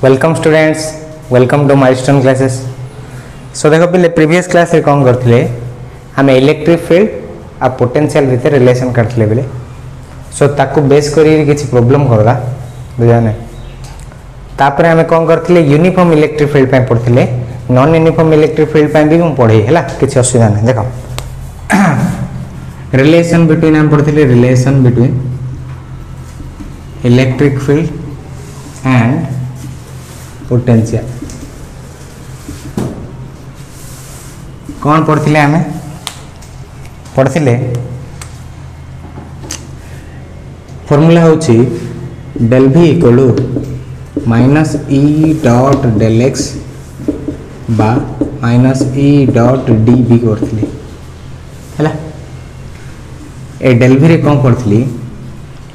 Welcome students, welcome to Milestone Classes. So देखो पे previous class रे कौन करथिले हम इलेक्ट्रिक फील्ड आ पोटेंशियल भितर रिलेशन करथिले बेले। सो ताकू बेस करी किछि प्रॉब्लम करला बुझाने। तापर हम कौन करथिले यूनिफॉर्म इलेक्ट्रिक फील्ड पे पढ़थिले, नॉन यूनिफॉर्म इलेक्ट्रिक फील्ड पे भी हम पढ़े हला, किछि असुविधा नै। देखो रिलेशन बिटवीन हम पढ़थिले relation between electric field and potential. कौन पढ़थिले हमें पढ़थिले फॉर्मूला होची del v equal minus E dot del x बा minus E dot d B करथिले हला। ए डेल v रे कौन पढ़थिली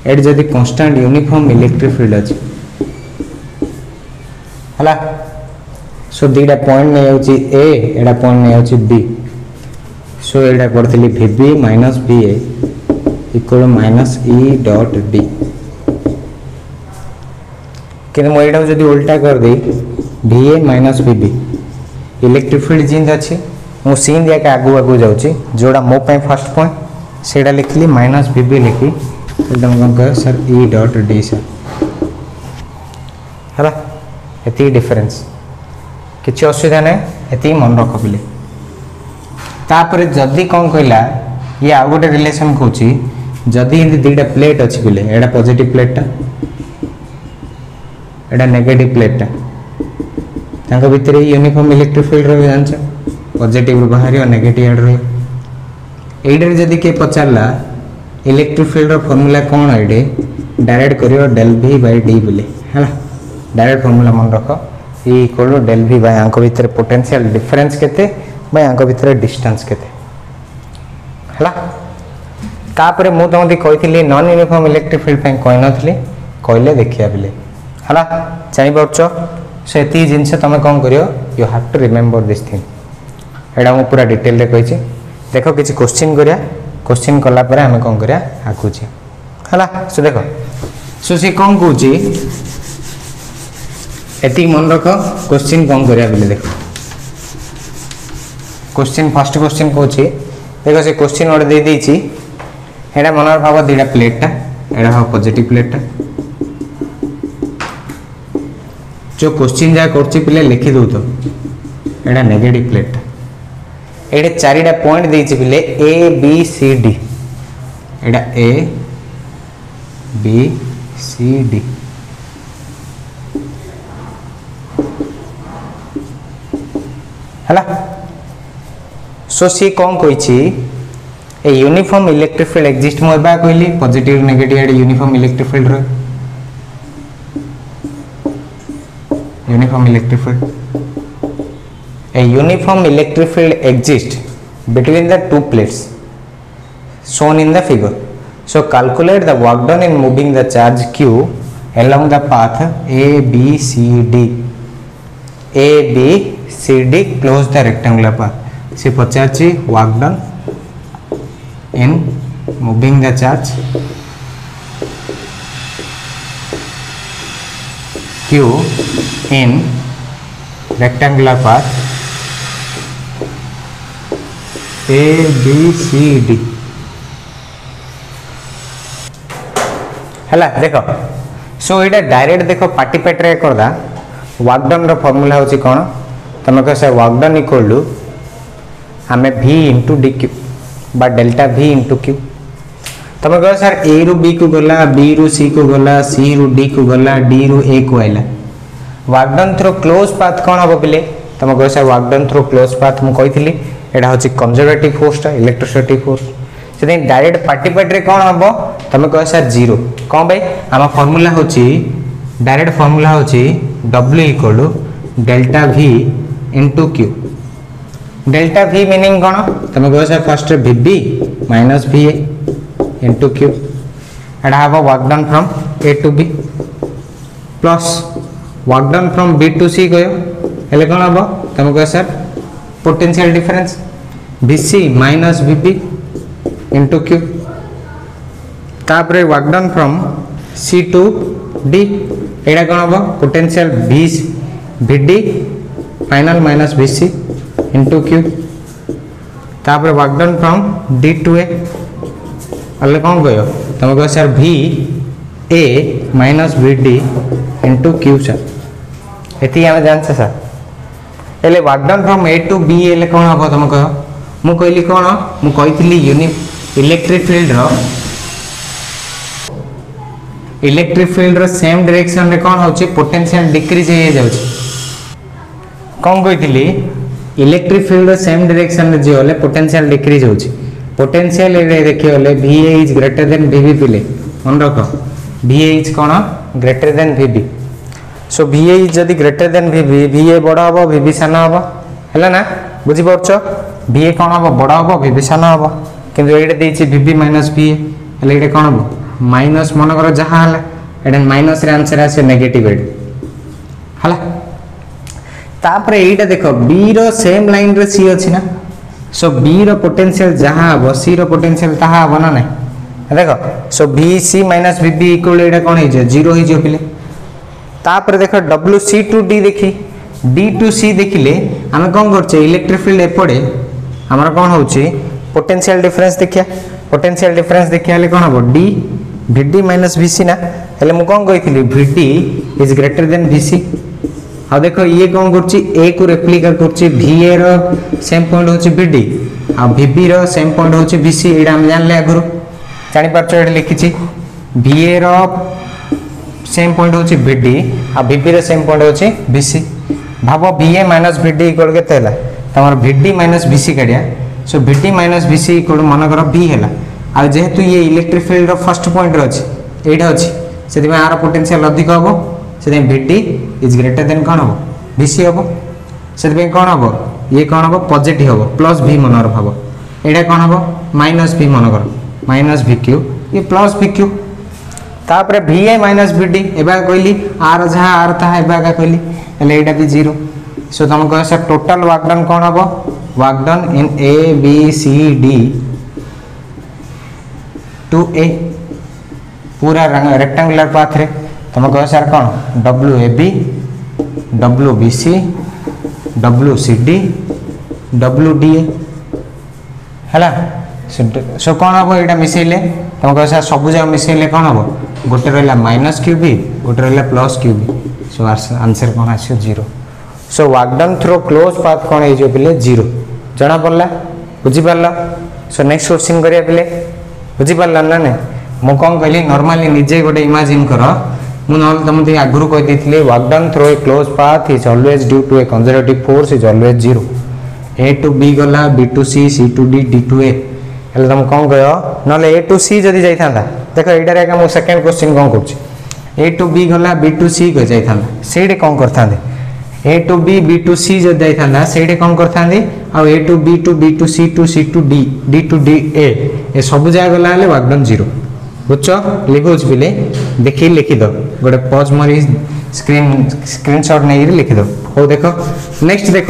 एट जदि कांस्टेंट यूनिफॉर्म इलेक्ट्रिक फील्ड अछि हला। सो दीटा पॉइंट नहीं होची ए, एडा पॉइंट नहीं होची बी। सो एडा करथिली vb minus va equal minus E dot D. कि मैं एडा जदि उल्टा कर दे va minus vb electric field जिंद अछि मु सीन दिया के आगु आगु जाउची जोड़ा मो पे फर्स्ट पॉइंट सेडा लिखली माइनस vb लिखी एकदम कौन कह सर ई डॉट डी सर हला। एति डिफरेंस किछि असुविधा नै, एति मन रख बिले। तापर जदी कौन कहला ये आ गोटे रिलेशन कहूची जदी इन दीटा प्लेट अछि बिले एडा पॉजिटिव प्लेटटा एडा नेगेटिव प्लेटटा तांको भितर यूनिफॉर्म इलेक्ट्रिक फील्ड रो जानछ पॉजिटिव बाहर और नेगेटिव एड रो। एडे जदी के पचारला इलेक्ट्रिक फील्ड रो फार्मूला कोन एडे डायरेक्ट करियो डेल v बाय d बिले हला। डायरेक्ट फार्मूला मन रख E equal del v by आंको भितर पोटेंशियल डिफरेंस केते बाय आंको भितर डिस्टेंस केते हला। तापर मु तमति कहिथिली नॉन यूनिफॉर्म इलेक्ट्रिक फील्ड पे कोइ नथली कहले देखिया बिले हला। चाहि परछो सेती जिंस तमे कोन करियो you have to remember this thing. एडा मु पूरा डिटेल रे कहिछि। देखो किछि क्वेश्चन करिया, क्वेश्चन कला पर हमें कोन करिया आकुछि हला। सो देखो सो से कोन कहूछि एति मन रख क्वेश्चन कौन करिया बिले। देखो क्वेश्चन फर्स्ट क्वेश्चन कहूछि देखो से क्वेश्चन ओडे दे देछि एडा मनर भाव दीटा प्लेटटा एडा भाव पॉजिटिव प्लेटटा जो क्वेश्चन जा करछि पिले लिखि दउ तो एडा नेगेटिव प्लेटटा एडे चारिटा पॉइंट देछि पिले ए बी सी डी एडा ए बी सी डी हला। सो सी कौन कहिछि ए यूनिफॉर्म इलेक्ट्रिक फील्ड एक्जिस्ट मो बा कहली पॉजिटिव नेगेटिव एड यूनिफॉर्म इलेक्ट्रिक फील्ड रो यूनिफॉर्म इलेक्ट्रिक फील्ड ए uniform electric field exist between the two plates shown in the figure. So calculate the work done in moving the charge q along the path a b c d. a b c d close the rectangular path. से पचाची work done in moving the charge q in rectangular path a b c d हला। देखो सो एटा direct देखो party पेट रे करदा work done रो formula होची कोन तमे कह से वर्क डन इक्वल टू हमें v इनटू dq बा डेल्टा v इनटू q। तमे कह सर a रु b को गला b रु c को गला c रु d को गला d रु a को आइला work done through close path कोन हबो बिले तमे कह से work done through close path मु कहितली एडा होची कंजर्वेटिव फोर्स ता इलेक्ट्रोस्टैटिक फोर्स से डायरेक्ट पार्टी पेट रे कोन हबो तमे कह सर जीरो कोन भाई आमा फार्मूला होची डायरेक्ट फार्मूला होची w equal to delta v into q। Delta v meaning कोन तमे कह sir first vb minus va into q एडा हबो work done from a to b plus work done from b to c गयो हेले कोन हबो तमे कह sir potential difference vc minus vb into q। तापर work done from C to D एटा कौन हम potential VD final minus VC into Q तापर work done from D to A अल्ले कौन कह तुम कह sir VA minus VD into Q sir ये आम जानते सर एले work done from A to B एले कौन हम तुम कह मु कहली कौन मु कही इलेक्ट्रिक फील्ड रो सेम डायरेक्शन रे कौन होची पोटेंशियल डिक्रीज हो जाउची कौन कही इलेक्ट्रिक फील्ड रो सेम डायरेक्शन रे जे होले पोटेंशियल डिक्रीज होची पोटेंशियल रे देखिए होले VA is greater then VB पिले मन रख VA इज कौन greater than VB so VA is जदी ग्रेटर देन VB VA बड़ा हबो VB सान हबो हैला ना बुझी परछो VA कौन हबो बड़ा हबो VB सान हबो किंतु एडे देछि VB माइनस VA हैला एडे कौन हबो माइनस मन कर जहाँ है माइनस रे आंसर आसे नेगेटिव एड हला तापर एटा देखो बी रो सेम लाइन रे सी अछि ना सो बी रो पोटेंशियल जहाँ हबो सी रो पोटेंशियल ताहा हबो ना नहीं देखो सो VC माइनस VB इक्वल एटा कोन हे जे 0 हे जे पिले तापर देखो WC टू D देखी D टू C देखिले हम कोन करछे इलेक्ट्रिक फील्ड एपडे हमरा कोन होछि पोटेंशियल डिफरेंस देखिया पोटेंशियल डिफरेंस देखिया ले कोन हबो D VD माइनस VC ना हेले मु कोन कहितली VD is greater than VC आ देखो ये कोन करछि A को रेप्लिका करछि VA रो सेम पॉइंट होछि VD आ VB रो सेम पॉइंट होछि VC एडा हम जानले आगुरु जानि परछो एडा लिखिछि VA रो सेम पॉइंट होछि VD आ VB रो सेम पॉइंट होछि VC भाबो VA माइनस VD इक्वल केते हला तमर VD माइनस VC काढिया so VD minus VC equal मन कर B हला आ जेहेतु ये electric field row first point रो अछि एडा अछि सेति में आर पोटेंशियल अधिक हबो सेति VD इज ग्रेटर देन कोन हबो VC हबो सेति में कोन हबो ये कोन हबो पॉजिटिव हबो प्लस V मनर भाबो एडा कोन हबो माइनस V मन कर माइनस VQ ये प्लस VQ तापर VA माइनस VD एबा कहली आर जहा आर ता एबा का कहली एले एडा भी 0 सो तुम कह सर टोटल वर्क डन कोन हबो work done in A B C D to A पूरा रेक्टेंगुलर पाथ रे तुम कह सर कौन WAB WBC WCD WDA हैला सो कौन हम यहाँ मिसेले तुम कह सर सब जगह मिसेले कौन हम गोटे रहा माइनस QB गोटे रहा प्लस QB सो आंसर कौन आस 0 so work done through close path कौन हो पे 0 जना पड़ला बुझीपार सो नेक्स्ट क्वेश्चन करिया पे बुझीपार ना ना मु कौन कहली नॉर्मली निजे गोटे इमेजिन कर मुझे तुमको आगुरी कही work done through a closed path is always due to a conservative force is always 0 A to B गला B to C C to D D to A हेले तुम कौन कह ना A टू C जदि जाता देख यहाँ मुझे सेकेंड क्वेश्चन कौन कर A टू B गला B टू C जाता से कौन करते A to B B to C जब जाता से कौन करते आ A to B to B to C to C to D D to D A ए सब जगह गला वर्क डन 0 बुझ लिखुच पिले देखी लिखिद गोटे पज मारी स्क्रीनशॉट नहीं लिखिद हो देख नेक्स्ट देख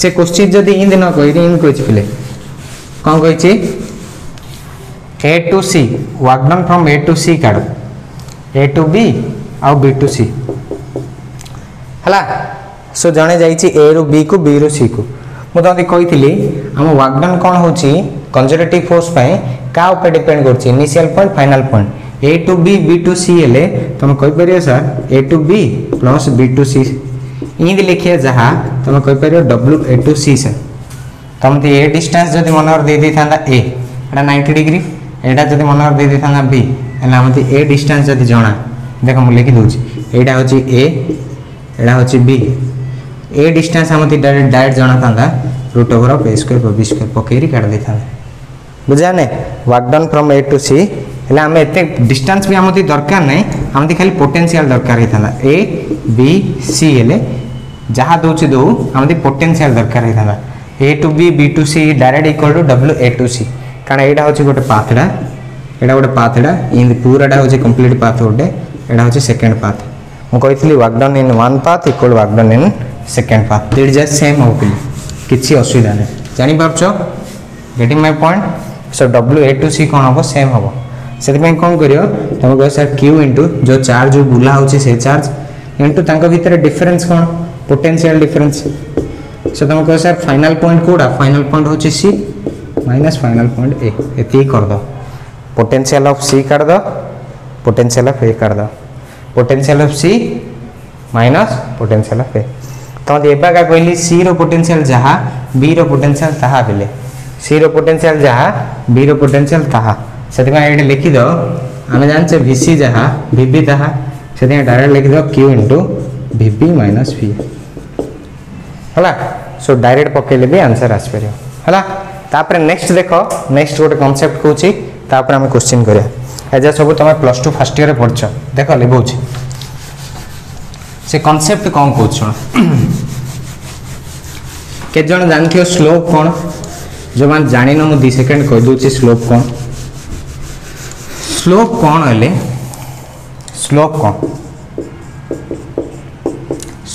से क्वेश्चन जदि हिंदी न कही इन कही पिले कौन कही A to C work done from A to C काढ़ A टू B आउ B टू C हला सो जणे जाइछि A रु B को B रु C को मु तुमको कही आम वर्क डन कौन होची कंजर्वेटिव फोर्स पाए का ऊपर डिपेंड करछि initial point final point A to B B to C हेले तुम कहि परियो sir A to B plus B to C इंदी लिखिए जहा तुम कहि परियो W A to C sir तुम ए डिस्टेंस जदि मनर दे दै थांदा A एटा 90 डिग्री एटा जदि मनर दे दै थांदा B एला हमते ए डिस्टेंस जदि जणा देखो मु लिखि दोछि एटा होछि A एटा होछि B ए डिस्टेंस हमते डायरेक्ट जणा थांदा root over of A square B square पकेरी काट दे थांदा बुझाने work done from A to C हेला हम एते डिस्टेंस भी हमते दरकार नै हमते खाली पोटेंशियल दरकार हे थांदा A B C हेले जहा दोछि दो हमते पोटेंशियल दरकार हे थांदा A to B B to C direct equal to W A to C कारण एटा होछि गोटे पाथडा एटा गोटे पाथडा इन पूराटा होछि कंप्लीट पाथ गोटे एटा होछि सेकंड पाथ मु कहितली work done in one path equal work done in second path it just same हो पिली किछि असुविधा नै जानि परछो getting my point so W A to C कोन हो सेम हो से कौन कर तुम कह सर क्यू इंटू जो चार्ज जो बुला होची से चार्ज इंटू तांको भितर डिफरेंस कौन पोटेंशियल डिफरेंस से तुम कह सर फाइनल पॉइंट कोड़ा फाइनल पॉइंट होची सी माइनस फाइनल पॉइंट ए एति कर दो पोटेंशियल ऑफ सी कर दो पोटेंशियल ऑफ ए कर दो potential of C minus potential of A तो एबा का कहली सी रो पोटेंशियल जहा बी रो पोटेंशियल ताहा बेले सी रो पोटेंशियल जहा बी रो पोटेंशियल ताहा से ये लिखि दो आम जानचे VC जहा VB ताहा से डायरेक्ट लिखि दो Q into VB minus V है सो डायरेक्ट पकेले भी आंसर आसपर है तापर नेक्स्ट देखो नेक्स्ट गोटे कॉन्सेप्ट कहूँ तापर आम क्वेश्चन करिया एजा सब तुम +2 फर्स्ट ईयर पढ़छ देख लिखुच से कॉन्सेप्ट कौन कहूँ शुण के जन जानथियो स्लोप कौन जो मान जानिन मु 2 सेकंड कह दूची स्लोप कौन स्लोप कौन हेले स्लोप कौन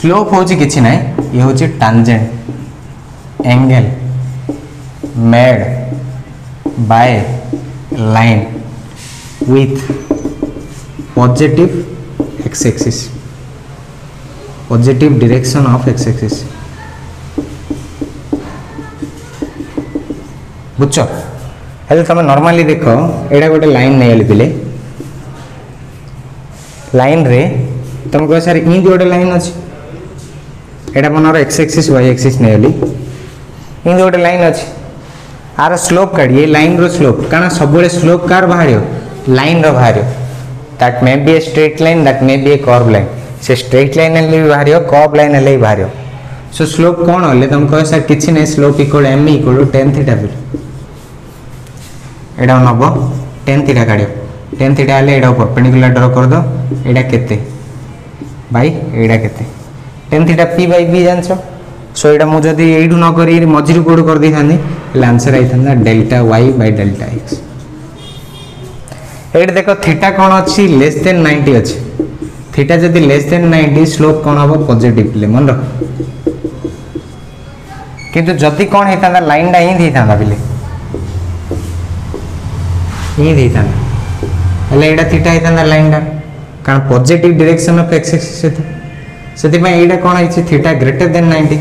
स्लोप होची किछि नै ये होची tangent angle made by line with positive x axis positive direction of x axis बुझ हेल्ले तुम नॉर्मली देख एटा गोटे लाइन नहीं पिले लाइन रे तुम कह सर इन गोटे लाइन अच्छी एटा मनर एक्स एक्सिस वाई एक्सिस नहीं इन गोटे लाइन अच्छी आर स्लोप काढ़ ये लाइन रो स्लोप कारण सब स्लोप कार बाहर लाइन रो बाहर that may be a straight line that may be A curve line से स्ट्रेट लाइन भी बाहर कर्व लाइन भी बाहर सो स्लोप कौन हेल्ले तुम कह सर किसी नहीं slope equal m equal tan theta एटा नब tan थीटा काढ़ tan थीटा हेल्ले एटा परपेंडिकुलर ड्रॉ कर दो एटा केते बाय एटा केते tan theta p by b जानछ सो एटा मु जदी एडू न करी मझिरु कोड कर दै थानी ले आंसर आई थांदा delta y by delta x at देखो थीटा कौन अच्छी लेस देन 90 अच्छी थीटा जदी लेस देन 90 स्लोप कौन हम पॉजिटिव ले मन रख किंतु जदी कौन हेता लाइन डा ही देता बिले ही देता हेले एटा थीटा हेता लाइन डा कारण positive direction of x axis सेति में एटा कौन है थीटा ग्रेटर देन 90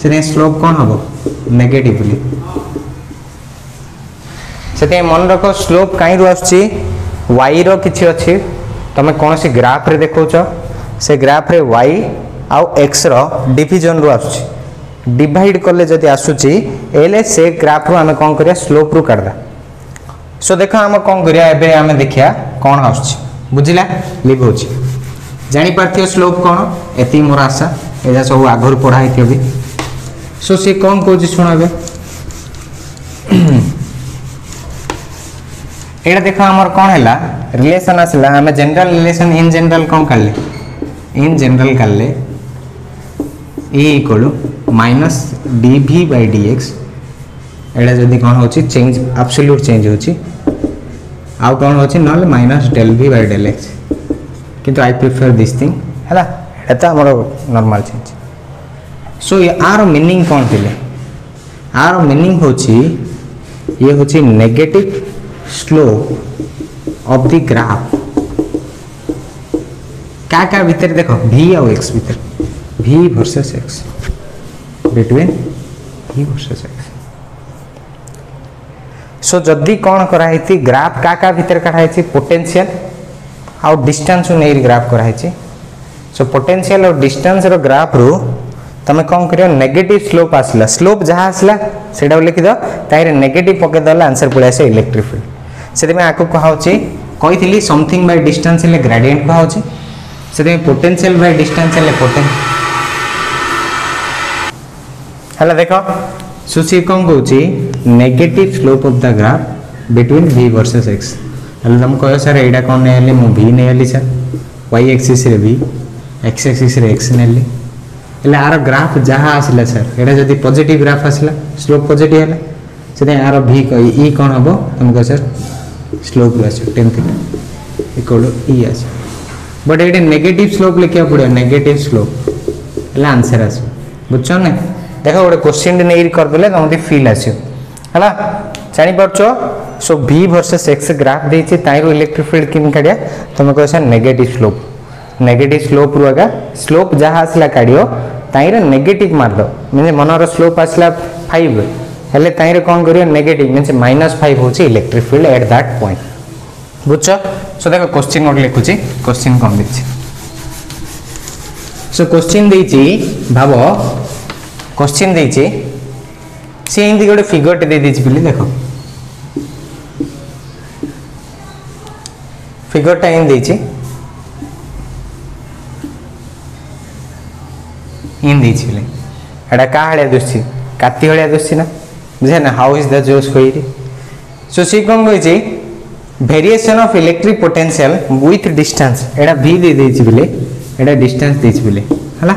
से स्लोप कौन हम नेगेटिवली से मन रख स्लोप कहीं रू आछी y रो किछि अछि तुम कौन सी ग्राफ रे देखौ से ग्राफ रे y आउ x रो डिवीजन रू आछी डिवाइड कले जदि आसुची एले से ग्राफ रो आमे कोन करिया स्लोप रू काढदा सो देखो आमे कोन करिया एबे आमे देखिया कोन आछी बुझिला लिव होची जानि पारथियो स्लोप कोन एति मोर आशा एजा सब आगर पढाई थियो भी सो से कोन कोची सुनाबे एटा देखो हमर कोन हैला रिलेशन आसला हमें जनरल रिलेशन इन जनरल कोन करले इन जनरल करले E equal minus dv by dx एटा जदी कोन होची चेंज एब्सोल्यूट चेंज होची आउ कोन होची नल minus del v by del x किंतु आई प्रेफर दिस थिंग हैला एटा हमर नॉर्मल चेंज सो ये आर मीनिंग कोन थिले आर मीनिंग होची ये होची negative slope of the graph क्या भीतर देखो v और x भीतर v versus x between v versus x सो जदी कौन कराई ग्राफ क्या भीतर कढ़ाई पोटेंशियल और डिस्टेंस नहीं ग्राफ कराई सो पोटेंशियल और डिस्टेंस रो ग्राफ रू तुम कौन कर नेगेटिव स्लोप आसला स्लोप जहाँ आसला से लिखि दो ताइरे नेगेटिव पकेदेल आंसर पड़े आसे इलेक्ट्रिक फील्ड से आपको कहुच्छी कही समथिंग बाय डिस्टेंस ले ग्रेडिएंट कहुच्छी से पोटेंशियल बाय डिस्टेंस ले है देखो सुशी कौन कौन negative slope of the graph between v versus x हेल्ले तुम कह सर एटा कौन नहीं मु v नहीं सर y एक्सिस रे v x एक्सिस रे x नेली हेल्ले आर ग्राफ जहाँ आसला सर एटा जदी पॉजिटिव ग्राफ आसला स्लोप पॉजिटिव हैला से आर v ई कौन हम तुम कह sir slope tan theta equal ई आस बट ये नेगेटिव स्लोप लिखा पड़े नेगेटिव स्लोप हेल्ले आंसर आस बुझ ना देखो गोटे क्वेश्चन नहीं करदे तुम फील आस है जापार so V versus X graph देछि ताइरो इलेक्ट्रिक फील्ड किन काढिया तुम कह नेगेटिव स्लोप रुगा स्लोप जहाँ आसला काढ़ियो ताइर नेगेटिव मार दो मीन मनर स्लोप आसला 5 हेले ताइर कौन करियो नेगेटिव मीन्स -5 होची electric field at that point बुझछ। सो देखो क्वेश्चन नोट लिखुची क्वेश्चन कौन देछि सो क्वेश्चन देछि भाबो क्वेश्चन देछि से हिंदी गोटे फिगर टे दे देछि बिली देखो फिगर टा इन देछि इन देछि बिली एडा का हळिया दुछि काती हळिया दुछि ना बुझे ना हाउ इज द जोस होइरी सो सी कोन होइछि variation of electric potential with distance एडा v दे देछि बिली एडा डिस्टेंस देछि बिली हला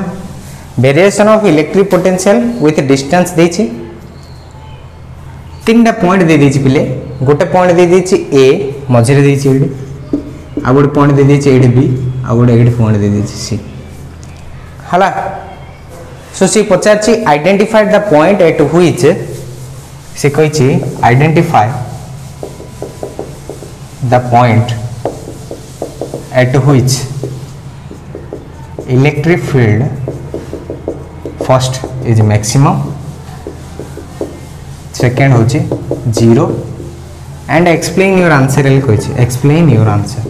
variation of electric potential with distance देछि तीनटा पॉइंट दे देछि बिली गोटे पॉइंट दे देछि a मझरे देछि एडी आ गोटे पॉइंट दे देछि एडी b आ गोटे एडी पॉइंट दे देछि c हला सो सी पचारछि identify the point at which सी कहिछि identify the point at which electric field first is maximum second होछि 0 एंड एक्सप्लेन योर आंसर एल कहिछि एक्सप्लेन योर आंसर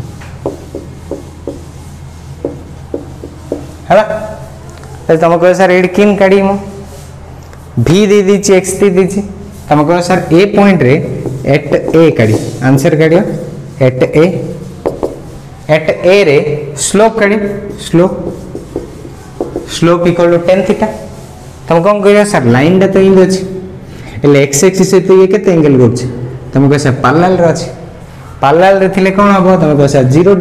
हला तुम कह सर एड किन काढ़ी मु v दे दीची x दे दीची तुम कह सर a पॉइंट रे एट a काढ़ी आंसर काढ़ियो एट a रे स्लोप काढ़ी slope equal to tan theta तुम कौन कह सर लाइन टा तो इन अछि एले x एक्सिस से तो ये केते एंगल करछि तुम कह सर पैरेलल रे अछि पैरेलल रे थिले कोन हबो तुम कह सर 0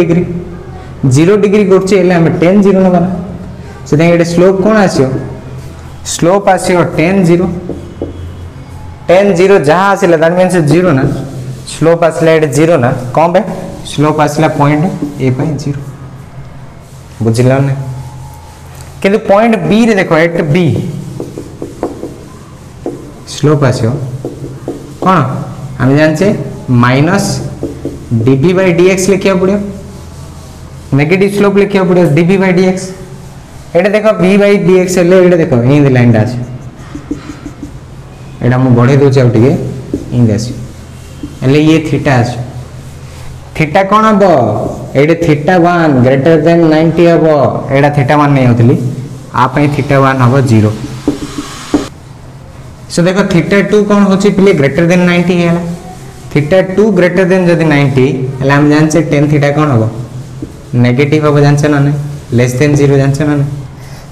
डिग्री करछि एले हम tan 0 नबा से देन एटे स्लोप कोन आसियो स्लोप आसियो tan 0 जहाँ आसिला दैट मींस 0 ना स्लोप आसिला एटे 0 ना कोन बे स्लोप आसिला पॉइंट a बाय 0 बुझिला ना किंतु पॉइंट b रे देखो एट b स्लोप आसियो कोन हम जानछे माइनस dv बाय dx लिखिया पड़ियो नेगेटिव स्लोप लिखिया पड़ियो dv बाय dx एटा देखो v बाय dx ले एटा देखो इन लाइन दा अछि एटा हम बढ़े दोछ आ टिके इन दासी एले ये थीटा अछि थीटा कोन हबो एटे थीटा 1 ग्रेटर देन 90 हबो एटा थीटा 1 नै होतली आ पई थीटा 1 हबो 0 सो देखो थीटा 2 कोन होछि प्ले ग्रेटर देन 90 हैला थीटा 2 ग्रेटर देन जदी 90 हला हम जान से tan थीटा कोन हबो नेगेटिव हबो जान से ना लेस देन 0 जान से ना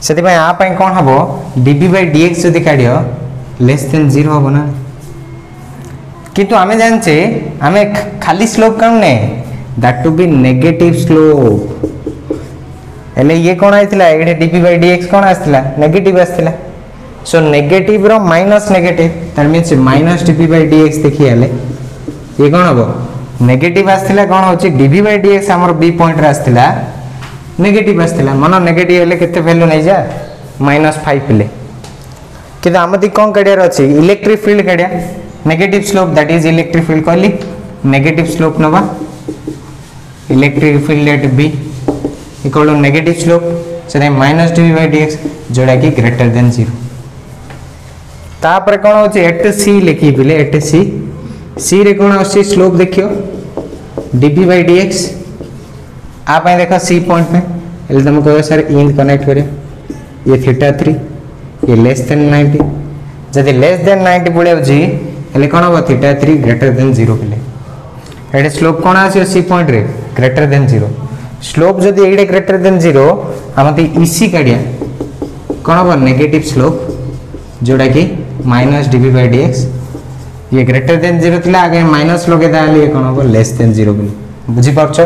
सेति पई आ पई कोन हबो dv बाय dx जदी काढियो लेस देन 0 हबो ना किंतु आमे जानचे आमे खाली स्लोप काउन ने that to be negative slope एले ये कोन आइतिला एडे dv बाय dx कोन आस्तिला नेगेटिव आस्तिला सो नेगेटिव रो minus negative that means minus dv by dx देखि आले ये कोन हबो नेगेटिव आस्तिला कोन होची dv बाय dx हमर b पॉइंट रे आस्तिला नेगेटिव आस्तिला मन नेगेटिव हेले केते वैल्यू नै जा -5 पिले किदा हमति कोन काढिया अछि इलेक्ट्रिक फील्ड काढिया negative slope that is electric field कहली नेगेटिव स्लोप नबा electric field at b equal to negative slope से -dv बाय dx जोड़ा कि ग्रेटर देन 0 तापर कोन होची एट c लिखि पिले एट c रे कोन होची स्लोप देखियो dv बाय dx आ पई देखो c पॉइंट में एल तुम कहो सर इन कनेक्ट करे ये थीटा 3 ये लेस देन 90 जदि लेस देन 90 पड़े जी एले कोन हो थीटा 3 ग्रेटर देन 0 पिले एडे स्लोप कोन आसी c पॉइंट रे ग्रेटर देन 0 स्लोप जदि एडे ग्रेटर देन 0 हमते ec काढिया कोन हो नेगेटिव स्लोप जोड़ा कि -dv बाय dx ये ग्रेटर देन 0 थिला आगे माइनस लगे दाली ये कोन हो लेस देन 0 पिले बुझी पाछो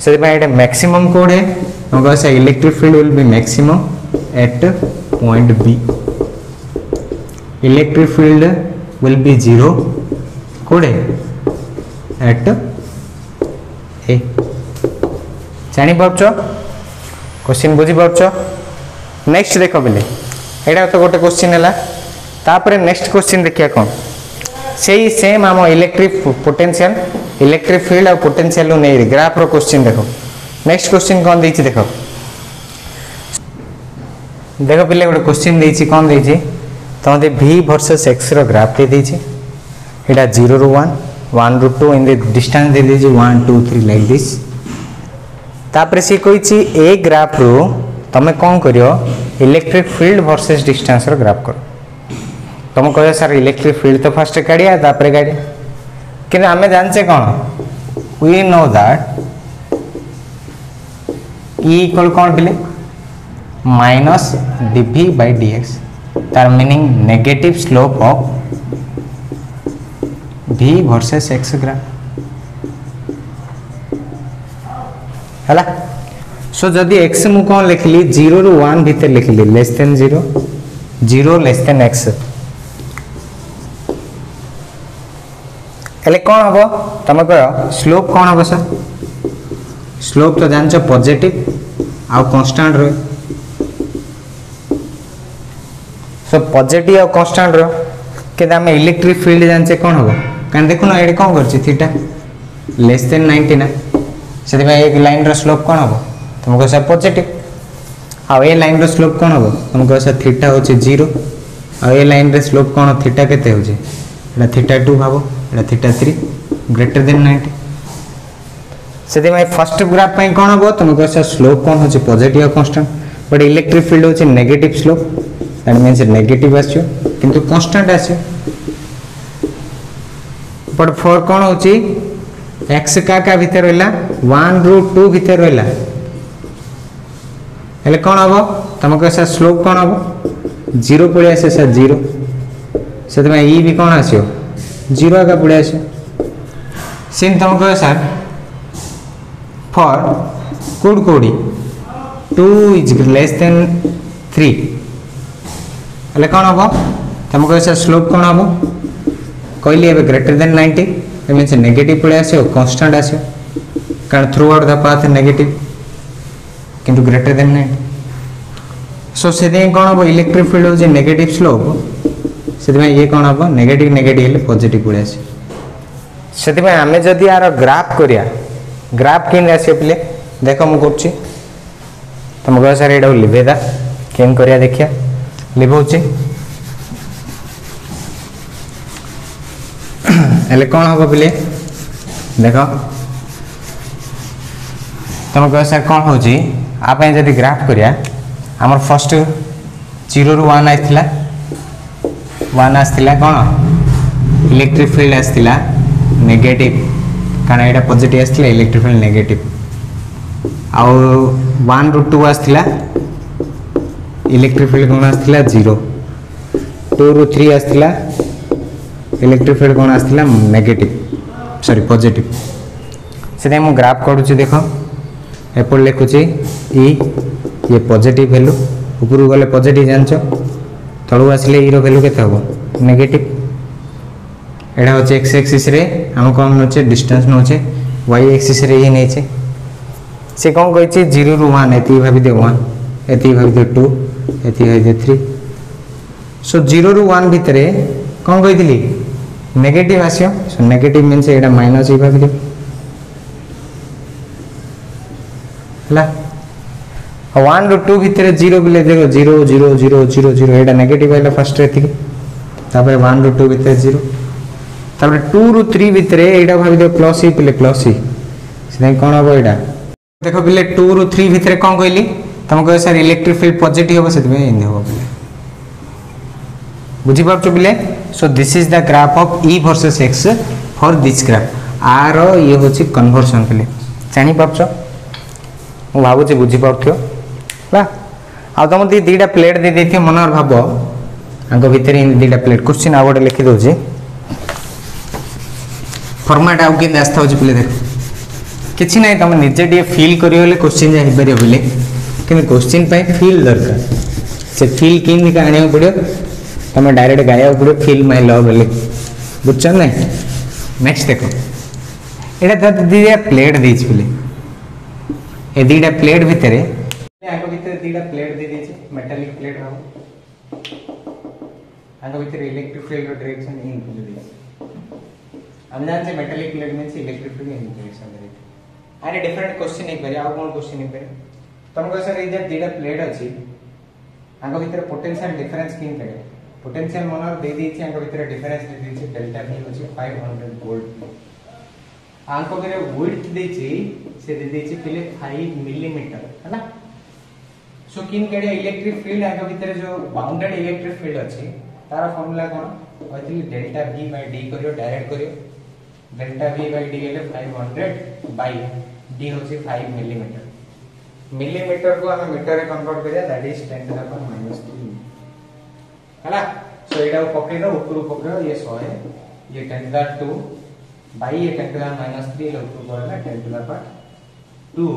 से एटा मैक्सिमम कोड है हम से electric field will be maximum at point b electric field will be 0 कोड है एट a जानि पाछो क्वेश्चन बुझी पाछो नेक्स्ट देखो बेले एटा तो गोटे क्वेश्चन हला तापर नेक्स्ट क्वेश्चन देखिया कोन सेही सेम आम इलेक्ट्रिक पोटेंशियल इलेक्ट्रिक फील्ड और पोटेंशियल नहीं ग्राफ रो क्वेश्चन देखो नेक्स्ट क्वेश्चन कौन देछि देखो देखो पिले गोटे क्वेश्चन देछि कौन देछि तमते v वर्सेस x रो ग्राफ दे देछि एटा 0 ରୁ 1 1 ରୁ 2 इन द डिस्टेंस दे देछि 1 2 3 लाइक दिस तापर से कहिछि ए ग्राफ रो तमे कौन करियो इलेक्ट्रिक फील्ड वर्सेस डिस्टेंस रो ग्राफ करो तुम कह सर इलेक्ट्रिक फील्ड तो फर्स्ट काढ़िया तापर काढ़िया कि आम जानचे कौन we know that E equal कौन पिले माइनस dv बाय dx तार meaning negative slope of v versus x graph हैला सो जदि x मु कौन लिखली 0 ରୁ 1 भीतर लिखली less than 0 0 less than x एले कौन हबो तमे कह स्लोप कौन हबो सर स्लोप तो जानछ पॉजिटिव आउ कांस्टेंट रो सो पॉजिटिव आउ कांस्टेंट रो के हम इलेक्ट्रिक फील्ड जानछे कौन हबो कान देखो ना एडे कौन करछि थीटा लेस देन 90 ना सेति भाई एक लाइन रो स्लोप कौन हबो तुमको सब पॉजिटिव आउ ए लाइन रो स्लोप कौन हबो तुमको सब थीटा होछि 0 आउ ए लाइन रो स्लोप कौन थीटा केते होछि एटा थीटा 2 भाबो एटा थीटा 3 ग्रेटर देन 90 सेति भाई फर्स्ट ग्राफ पई कौन हबो तुमको सब स्लोप कौन होछि positive constant but electric field होछि negative slope that means negative आछियो किंतु कांस्टेंट आछियो बट फॉर कौन होछि x का भीतर रहला 1 ରୁ 2 भीतर रहला हेले कौन हबो तुमको सब स्लोप कौन हबो 0 पळे आसे सर 0 सेति भाई e भी कौन आछियो 0 का पळे आछियो सेम तुमको सर for कोडी 2 is less than 3 हेले कौन हबो तुमको ऐसा स्लोप कौन हबो कहली एबे greater than 90 it means negative पळे आसे कांस्टेंट आसे कारण through out the path negative किंतु ग्रेटर देन 90 सो सेदे कौन हबो इलेक्ट्रिक फील्ड हो जे नेगेटिव स्लोप सेदे में ये कौन हबो नेगेटिव नेगेटिव हेले पॉजिटिव पळे आसे सेदे में हमें जदी यार ग्राफ करिया ग्राफ केन आसे पिले देखो मु करछि तुमको सर एडा लिबेदा केन करिया देखिया लिबोछि एले कौन हबो पिले देखो तुमको सर कौन होछि आपे जदी ग्राफ करिया हमर फर्स्ट 0 ରୁ 1 आइथिला 1 आस्थिला कौन इलेक्ट्रिक फील्ड आस्थिला नेगेटिव कारण एटा पॉजिटिव आस्थिला इलेक्ट्रिक फील्ड नेगेटिव आउ 1 ରୁ 2 आस्थिला इलेक्ट्रिक फील्ड कौन आस्थिला 0 2 ରୁ 3 आस्थिला इलेक्ट्रिक फील्ड कौन आस्थिला नेगेटिव सॉरी पॉजिटिव सेते मु ग्राफ करूची देखो एपड़ लिखुची e ये पॉजिटिव वैल्यू ऊपर गले पॉजिटिव जानछो तळु आसले e रो वैल्यू केते हबो नेगेटिव एडा होचे x एक्सिस रे हम कोन नोचे डिस्टेंस नोचे y एक्सिस रे ये नेचे से कोन कहछि 0 ରୁ 1 एति भाबी दे 1 एति भाबी दे 2 एति भाबी दे 3 सो 0 ରୁ 1 भितरे कोन कहितली नेगेटिव आसियो सो नेगेटिव मींस एडा माइनस भाबी दे हला 1 ରୁ 2 भितरे 0 बिले देखो 0 0 0 0 0 एडा नेगेटिव आइला फर्स्ट एति तापर 1 ରୁ 2 भितरे 0 तापर 2 ରୁ 3 भितरे एडा भाबी दे प्लस ही पिले प्लस ही से कोन हबो एडा देखो पिले 2 ରୁ 3 भितरे कोन कहली तुमको सर इलेक्ट्रिक फील्ड पॉजिटिव हो सेति में इन हो पिले बुझी पाछो पिले so this is the graph of e versus x for this graph आर ये होची कन्वर्जन पिले जानि पाछो मु भाबु जे बुझी पाथ्यो बा आ तुम दीटा प्लेट दे देथि मनर भाबो आंको भीतर इन दीटा प्लेट क्वेश्चन आ गोटे लिखि दोजी फॉर्मेट आउ के आस्था होची पिले देखो किछि नै तुम निजे डी फील करियो ले क्वेश्चन जाहि परियो बिले कि क्वेश्चन पई फील दरकार से फील किन का आनियो पड़ियो तुम डायरेक्ट गाया पड़ियो फील माय लव बिले बुझछ नै नेक्स्ट देखो एटा दीटा प्लेट देछि बिले ए दीटा प्लेट भितरे आंको भितरे दीटा प्लेट दे देछि मेटालिक प्लेट भाबो आंको भितरे इलेक्ट्रिक फील्ड रो डायरेक्शन इन दे देछि हम जानते metallic plate means electric field in direction direct अरे डिफरेंट क्वेश्चन नहीं करे आ कोन क्वेश्चन नहीं करे तुमको सर इधर दीटा प्लेट अछि आंको भीतर पोटेंशियल डिफरेंस किन करे पोटेंशियल मनर दे दी छी आंको भीतर डिफरेंस दे दी छी डेल्टा v अछि 500 वोल्ट आंको भीतर विड्थ दे छी से दे दी छी पहले 5 मिलीमीटर है ना सो किन केडे इलेक्ट्रिक फील्ड आंको भीतर जो बाउंडेड इलेक्ट्रिक फील्ड अछि तार formula cone होइतली delta v by d करियो डायरेक्ट करियो डेल्टा v बाय d हेले 500 बाय d होछि 5 मिलीमीटर मिलीमीटर को हम मीटर रे कन्वर्ट करिया that is 10 to the power -3 हैला सो एटा पकड़े दो ऊपर पकड़ो ये 100 है ये 10 टू द 2 बाय ये 10 टू द -3 ले ऊपर पड़ला 10 टू द पावर 2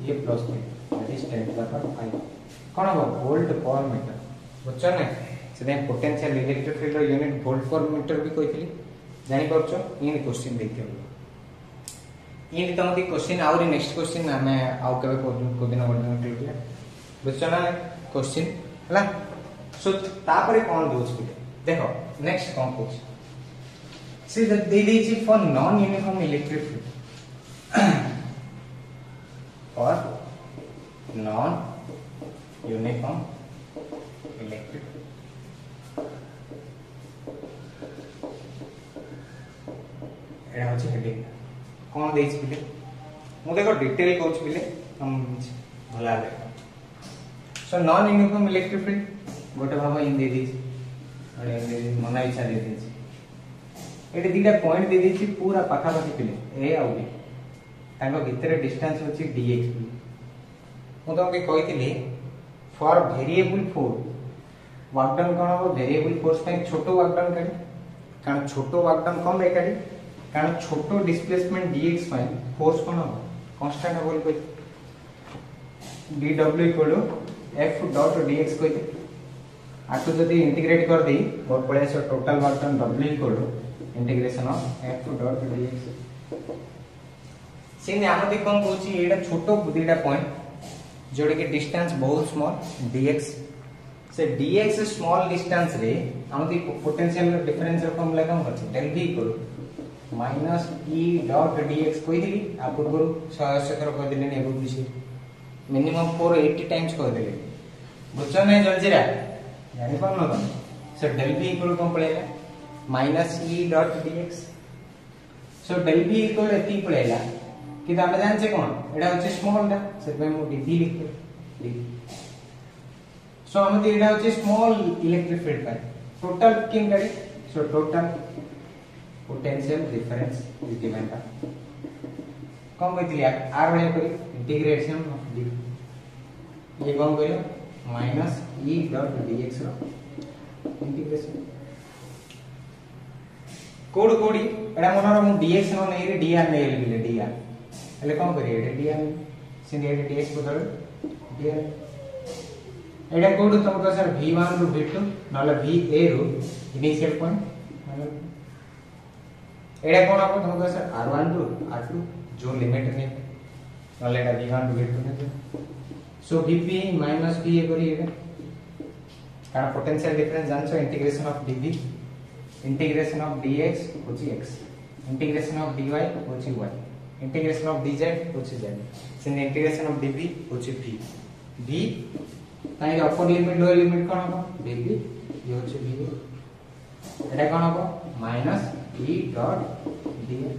ये plus 3 that is 10 to the power 5 कोन हो वोल्ट पर मीटर बुझछ ना सेदे पोटेंशियल इलेक्ट्रिक फील्ड रो यूनिट वोल्ट पर मीटर भी कहथली जानि परछो इन क्वेश्चन देखियो इन तमती क्वेश्चन आउरी नेक्स्ट क्वेश्चन हमें आउ केबे को दिन क्लियर बुझछ ना क्वेश्चन हला सो तापरे कोन दोछ बिले देखो next cone question see the they the for non uniform electric field और नॉन यूनिफॉर्म इलेक्ट्रिक एड़ा होची हेडिंग कोन देछ बिले मु देखो डिटेल कोच बिले हम भला देखो so non uniform electric field गोटे भाव इन दे दी अरे मना इच्छा दे दी एटे दीटा पॉइंट दे दी पूरा पाखा पाखी पिले ए आउ बी तांको भीतर डिस्टेंस होची dx मु तुमके कहितली for variable force work done कोन हो वेरिएबल फोर्स पे छोटो वर्क डन करी कारण छोटो वर्क डन कम बेकारी कारण छोटो डिस्प्लेसमेंट dx पाए फोर्स कोन हो कांस्टेंट हो बोल dw equal f dot dx कोइ आटू जदी इंटीग्रेट कर दी और पड़े so total work done w equal integration of f dot dx सिने आमदी कोन कहूची एटा छोटो बुदीटा पॉइंट जोड़े के डिस्टेंस बहुत स्मॉल dx से dx स्मॉल डिस्टेंस रे आमदी पोटेंशियल डिफरेंस रकम लगाम अछि del v equal minus e dot dx कोइ दिली आ पूर्व 100 थर कह दिले ने बुझी मिनिमम 480 टाइम्स कह दिले बुझछ नै जलजीरा जानि कोन न सो del v इक्वल कोन पड़ेला माइनस e डॉट dx सो del v इक्वल एती पड़ेला कि हम जान छै कोन एडा होचे स्मॉल दा से पे मु dv लिख सो हम एडा होचे स्मॉल इलेक्ट्रिक फील्ड का टोटल किन करी so total potential difference is given by कम कहतली r बने करी इंटीग्रेशन ऑफ d ये कम करियो माइनस e डॉट dx रो इंटीग्रेशन कोड कोडी एडा मनर मु dx न नै रे dr नै लेले dr એટલે કોમ કરી એડે dr સિંધી એડે dx બદલ dr એડા કોડ તમકો સર v1 ରୁ v2 નલે va ରୁ ઇનિશિયલ પોઈન્ટ एडा कोन आपन तमको सर r1 ରୁ r2 जो लिमिट ने नले एडा v1 ରୁ v2 ने सो vp माइनस p ए करी एडा कारण पोटेंशियल डिफरेंस जानछो integration of dv integration of dx होची x इंटीग्रेशन ऑफ dy होची y इंटीग्रेशन ऑफ dz होची z सिन इंटीग्रेशन ऑफ dv होची v v ताई अपर लिमिट लोअर लिमिट कोन हो dv ये होची v एडा कोन हो minus e dot dx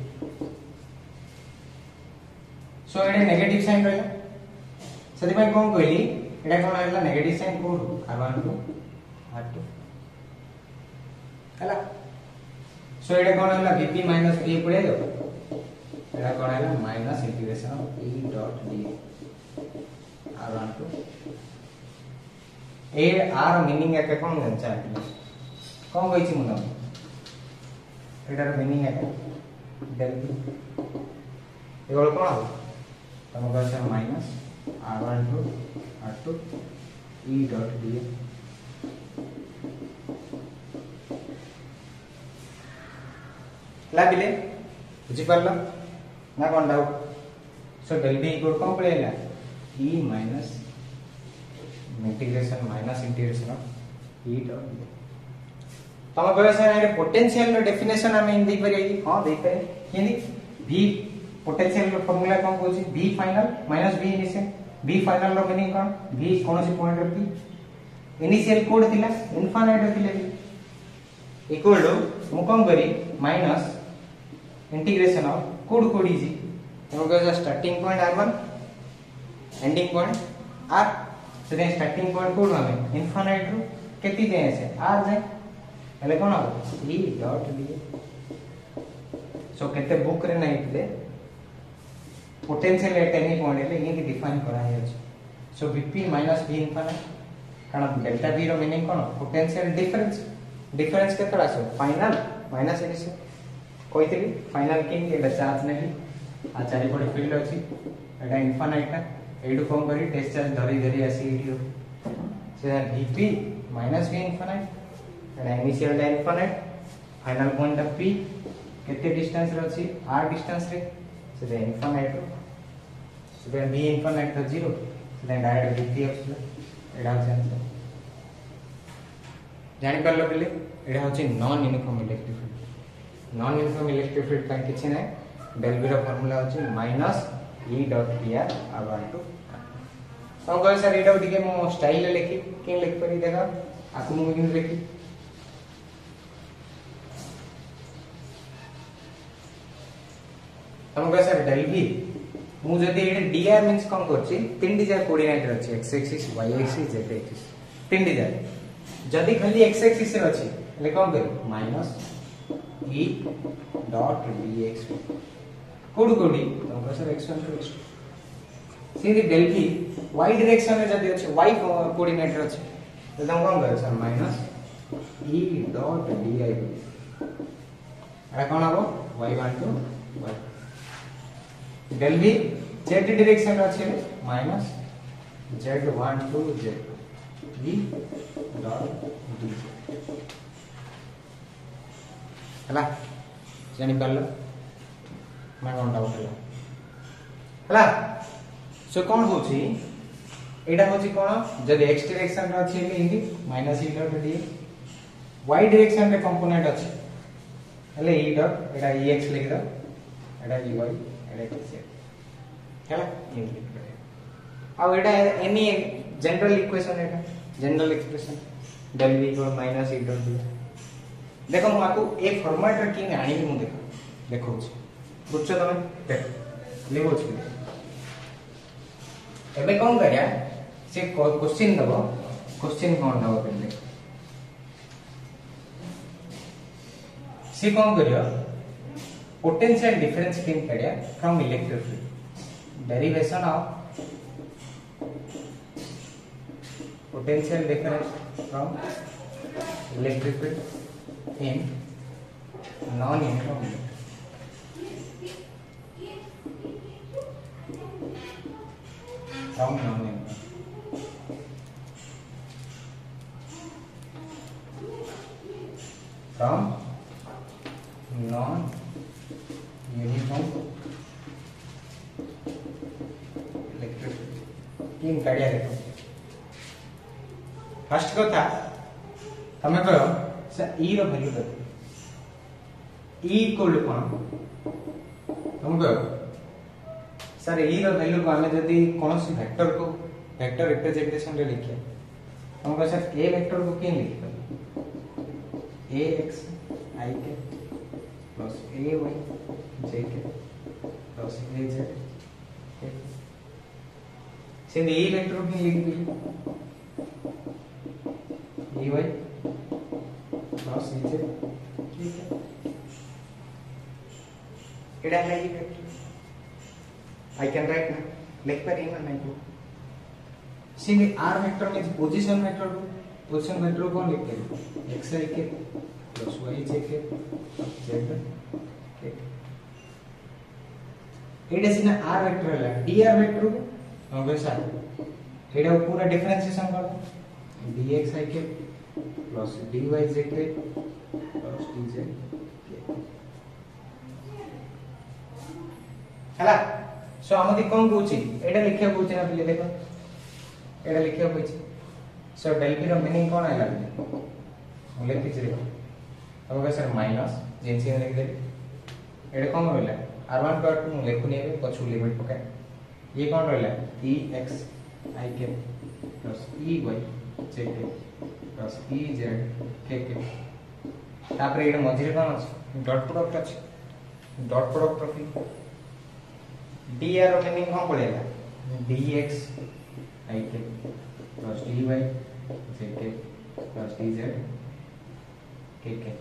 so एडा नेगेटिव साइन रहला सदी भाई कोन कहली एडा कोन रहला negative sign code r1 to r2 हला सो एडा कोन रहला vp माइनस p पड़े दो एडा कोन रहला minus integration of e dot dx r1 to ए r मीनिंग एके कोन जानचा कोन कहछि मु एटार मीनिंग है del v एगोल कोन हो तमको আছে minus r1 to r2 e dot dx लागिले बुझी परला ना कोन doubt so del v equal कोन पड़ेला e minus integration of e dot dx तुम कह सर पोटेंशियल डेफिनेशन आम दे पारे हाँ दे पारे केनी v पोटेंशियल फार्मूला कौन कहूँ v final minus v initial v final रो मीनिंग कौन v कौन सी पॉइंट p इनिशियल कोड थिला इनफाइनाइट थिला इक्वल टू मु कौन करी माइनस इंटीग्रेशन ऑफ कोड कोड इजी तुम कह starting point r1 ending point r तो स्टार्टिंग पॉइंट कोड हमें इनफाइनाइट रो केती जाए से r जाए हेले कोन हो e डॉट d सो केते बुक रे नहीं थे पोटेंशियल एट एनी पॉइंट ले ये डिफाइन करा है so vp minus v infinite कारण डेल्टा v रो मीनिंग कोन पोटेंशियल डिफरेंस डिफरेंस केतरा सो फाइनल माइनस इनिशियल कोइतली फाइनल के एटा चार्ज नहीं आ चारि पड़े फील्ड अछि एटा इनफाइनाइट ना एडू फॉर्म करी टेस्ट चार्ज धरी धरी आसी एडियो से vp माइनस v इनफाइनाइट एटा इनिशियल टा infinite final point of p केते डिस्टेंस रे अछि r डिस्टेंस रे से इनफाइनाइट रो से v इनफाइनाइट तो 0 से डायरेक्ट vp अछि एटा आंसर जानि परलो बेले एटा होछि non uniform electric field non uniform electric field का किछि नै डेल v रो फार्मूला होछि minus e dot pr r1 to हम कह सर एटा दिके मो स्टाइल ले लिखि के लिख परि देखा आकु मु किन लिखि हम कह सर डेल v मु जदी एटा dr मींस कोन करछि तीन डिजा कोऑर्डिनेट अछि x axis y axis z axis तीन डिजा जदी खाली x एक्सिस रे अछि ले कोन करी माइनस e डॉट dx कोड कोडी हम कह सर x1 टू x2 सीधी डेल v y डायरेक्शन में जदी अछि y कोऑर्डिनेट रे अछि तो हम कोन करै sir minus e dot di आ कोन हबो y1 to y del v z direction रे अछि minus z1 to z v dot d हला जानि परलो मैं कोन डाउट हला सो कोन होछि एडा होछि कोन जदी x डायरेक्शन रे अछि एली minus e dot d y direction रे कंपोनेंट अछि हले e डॉट एडा ex लिख दो एडा ey एडा z हला ये लिख दो अब एडा एनी जनरल इक्वेशन एडा जनरल एक्सप्रेशन del v को माइनस e डॉट d देखो मु आकु ए फॉर्मेट रे किन आनी मु देखो बुझछ तमे देख लेबो छी एबे कोन करिया से क्वेश्चन दबो क्वेश्चन कोन दबो पहले से कोन करियो पोटेंशियल डिफरेंस किन करिया from electric field derivation of potential difference from electric field in non-uniform from non-uniform from non-uniform electric field in काढ़िया देखो फर्स्ट कथा तमे कहो सर e रो वैल्यू दे e इक्वल टू कोन हम कहो सर e रो वैल्यू को हमें जदी कोनोसी वेक्टर को वेक्टर रिप्रेजेंटेशन रे लिखे हम कहो सर a वेक्टर को केन लिख ax i के प्लस ay j के प्लस az सिंध e वेक्टर को केन लिख दी ay प्लस नीचे ठीक है एडा नहीं वेक्टर आई कैन राइट ना लिख पर ना नहीं तो सीधे r वेक्टर में पोजीशन वेक्टर कौन लिखते हैं x i के प्लस y j के z ठीक एडा सीना r वेक्टर है dr वेक्टर को हम वैसा एडा पूरा डिफरेंशिएशन कर dx i के प्लस dy z के प्लस dz के हला सो हमदी कोन कहूची एटा लिखिया कहूची ना पहिले देखो एटा लिखिया कहूची सो डेल v रो मीनिंग कोन आइला बोले पिछ रे तब कह सर माइनस जिनसी लिखिदे एडे कौन रहा R1 टू R2 लिखुनी है पछू लिमिट पकाए ये कौन रहा ई x i k plus E Y j k plus E Z के तापर ये मझे कौन अच्छे डॉट प्रोडक्ट अच्छे डॉट प्रोडक्ट रखी डी आर मीनिंग कौन पड़ेगा D x i k plus D Y j k plus D Z के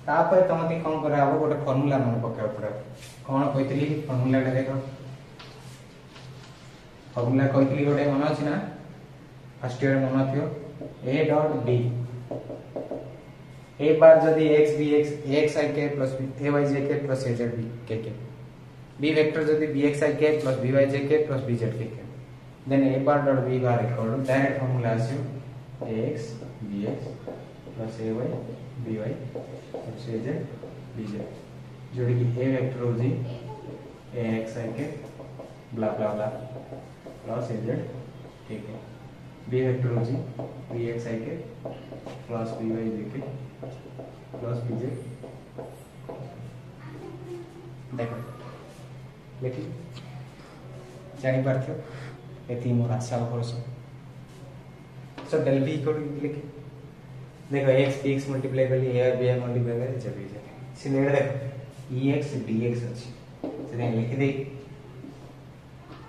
तापर तुम कौन करा गोटे फर्मूला मन पका पड़ा कौन कही फर्मूला देख फर्मूला कही गोटे मन अच्छी ना फर्स्ट ईयर मन थी ए डॉट बी ए बार जदि x b x x i k plus a y j k plus a z b k b vector जदि b x i k plus b y j k plus b z k then a bar dot b bar equal direct formula आसियो a x b x plus a y b y plus a z b z जोड़ी की ए vector हो जी ए x i के ब्ला ब्ला ब्ला plus a Z के b vector हो G B x i k plus b y j k plus b Z देखो लिखी जानी पार्थ्यो एती मोर आशा भरोसा सो डेल बी इक्वल लिखी देखो x मल्टीप्लाई कर लिए a b मल्टीप्लाई कर जब ये सिलेक्ट देखो ex dx अछि से लिखि दे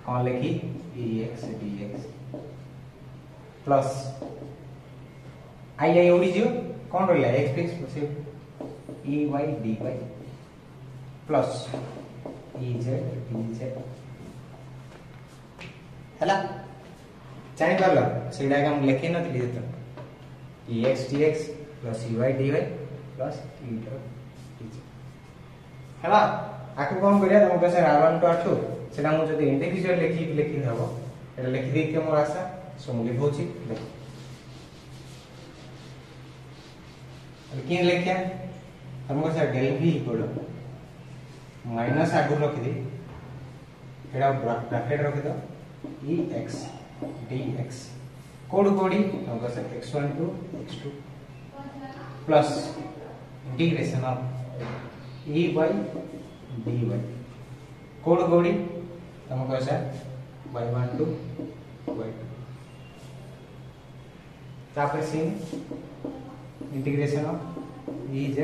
कौन लिखी ex dx प्लस आई उड़ी जियो कौन रहला x x plus e y dy plus e z dz हला जानि पारला सेडा हम लिखि नथि जेत ex dx plus ey dy plus e dz हला आकु कोन करिया तुम कह सर R1 टू R2 सेटा मु जदी इंडिविजुअल लिखि हबो एटा लिखि देइ के मोर आशा सो मु लिखौछि लेकिन लिखिया हम कह sir del v equal minus आगु रखि दे एटा ब्रैकेट रखि दो ex dx कोड कोडी हम कह sir x1 to x2 plus integration of e by dy कोड कोडी हम कह सर y1 टू y2 तापर सिन इंटीग्रेशन ऑफ ez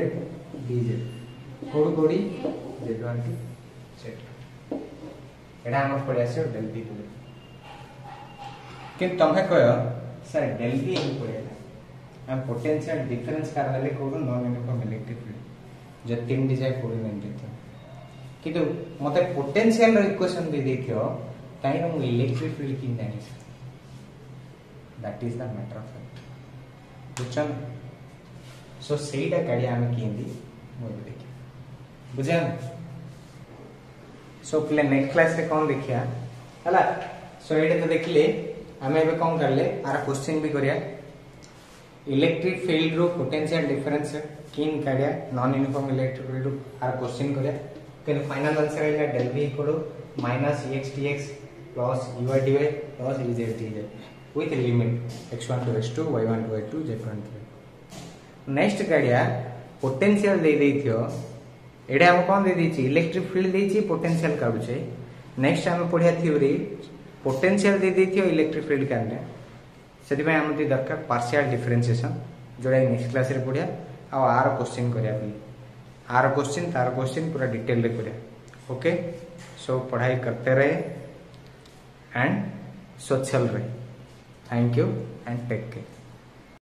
dz कोड कोडी z1 टू z एटा हम पढ़िया से del v टू कि तमे कह सर del v इन पड़ेगा हम पोटेंशियल डिफरेंस कारण ले code non uniform electric field जो तीन डिजाइन कोड में देते किंतु मते पोटेंशियल इक्वेशन दे देखियो ताई हम इलेक्ट्रिक फील्ड किन जानि that is the matter of fact बुझन सो सेटा काडिया हम किंदी मोर देखि बुझन सो प्ले नेक्स्ट क्लास रे कोन देखिया हला सो एटे तो देखले हमें एबे कोन करले आरा क्वेश्चन भी करिया इलेक्ट्रिक फील्ड रो पोटेंशियल डिफरेंस किन काडिया नॉन यूनिफॉर्म इलेक्ट्रिक फील्ड रो आरा क्वेश्चन करिया केन फाइनल आंसर है del v equal minus ex dx plus ey dy plus ez dz with limit x1 to x2 y1 to y2 z1 to next काडिया potential दे देथियो एडे हम कोन दे देछि इलेक्ट्रिक फील्ड देछि पोटेंशियल काडुछे नेक्स्ट हम पढिया थ्योरी पोटेंशियल दे देथियो इलेक्ट्रिक फील्ड काने सेति में हमति दरकार पार्शियल डिफरेंशिएशन जोडा नेक्स्ट क्लास रे पढिया आ आर क्वेश्चन करिया भी आर क्वेश्चन तार क्वेश्चन पूरा डिटेल रे करिया ओके सो पढ़ाई करते रहे एंड सोशल रहे thank you and take care